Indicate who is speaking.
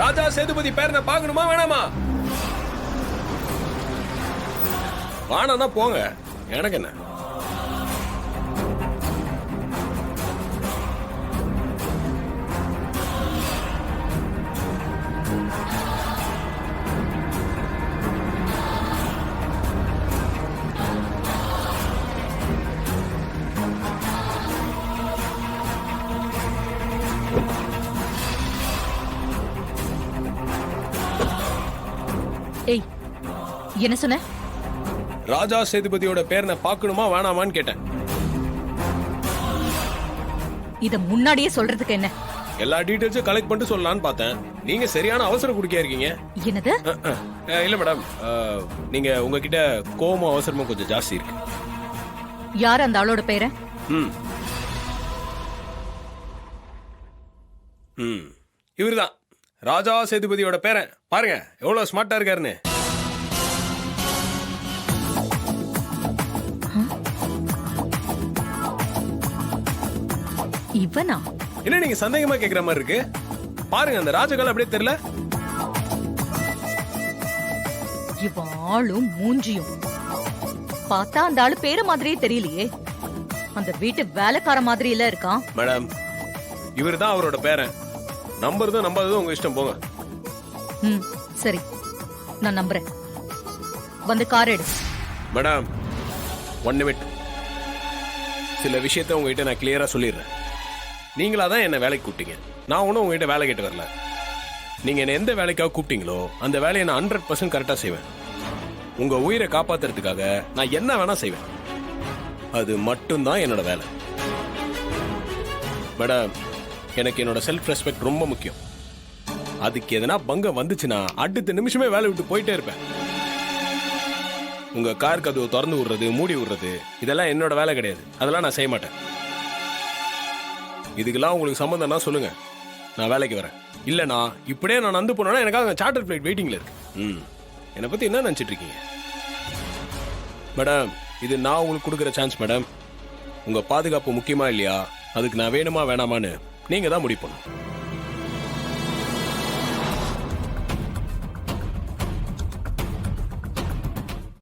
Speaker 1: ராஜா சேதுபதி பேரனை பார்க்கணுமா வேணாமா? வானா போங்க, எனக்கு என்ன.
Speaker 2: ஏய், என்ன சொன்ன?
Speaker 1: ராஜா சேதுபதியோட பேரனை பார்க்கணுமா வேணாமான்னு கேட்டேன்.
Speaker 2: இத முன்னாடியே சொல்றதுக்கு என்ன?
Speaker 1: எல்லா டீடைல்ஸும் கலெக்ட் பண்ணிட்டு சொல்லலாம்னு பார்த்தேன். நீங்க சரியான அவசர குடிக்க இருக்கீங்க.
Speaker 2: என்னது?
Speaker 1: இல்ல மேடம், நீங்க உங்ககிட்ட கோவமும் அவசரமும் கொஞ்சம் ஜாஸ்தி இருக்கு.
Speaker 2: யார் அந்த ஆளோட பேரை?
Speaker 1: இவருதான் ராஜா சேதுபதியோட பேரன். பாருங்க எவ்வளவு ஸ்மார்ட்டா இருக்காருன்னு.
Speaker 2: இவனா?
Speaker 1: என்ன நீங்க சந்தேகமா கேக்குற மாதிரி இருக்கு? பாருங்க அந்த ராஜகால அப்படியே தெரியல.
Speaker 2: இவன் ஆளும் மூஞ்சியும் பார்த்தா அந்த ஆளு பேர மாதிரியே தெரியலையே. அந்த வீட்டு வேலைக்கார மாதிரி இல்ல இருக்கான்.
Speaker 1: மேடம், இவருதான் அவரோட பேரன். நம்புறதும் நம்பாததும் உங்க இஷ்டம், போங்க.
Speaker 2: சரி, நான் நம்புறேன். வந்து கார் எடு.
Speaker 1: மேடம், 1 நிமிட். சில விஷயத்த உங்ககிட்ட நான் கிளியரா சொல்லிடுறேன். நீங்களா தான் என்ன வேலைக்கு கூப்பிட்டீங்க. நான் ஒன்றும் உங்ககிட்ட வேலை கேட்டு வரல. நீங்க என்ன எந்த வேலைக்காக கூப்பிட்டீங்களோ அந்த வேலையை நான் 100% கரெக்டா செய்வேன். உங்க உயிரை காப்பாத்துறதுக்காக நான் என்ன வேணா செய்வேன். அது மட்டும்தான் என்னோட வேலை. மேடம், எனக்கு என்னோட செல்ஃப் ரெஸ்பெக்ட் ரொம்ப முக்கியம். அதுக்கு எதனா பங்கம் வந்துச்சுன்னா அடுத்த நிமிஷமே வேலை விட்டு போயிட்டே இருப்பேன். உங்க கார் கதவு திறந்து விடுறது, மூடி விடுறது, இதெல்லாம் என்னோட வேலை கிடையாது. அதெல்லாம் நான் செய்ய மாட்டேன். இதுக்கெல்லாம் உங்களுக்கு சம்மந்தம்னா சொல்லுங்க, நான் வேலைக்கு வரேன். இல்லைனா இப்படியே நான் நந்து போனேன்னா எனக்காக சார்ட்டர் ஃபிளைட் வெயிட்டிங்ல இருக்கு. என்னை பத்தி என்ன நினைச்சிட்டு இருக்கீங்க? மேடம், இது நான் உங்களுக்கு கொடுக்குற சான்ஸ் மேடம். உங்க பாதுகாப்பு முக்கியமா இல்லையா, அதுக்கு நான் வேணுமா வேணாமான்னு நீங்க தான் முடிவு பண்ணணும்.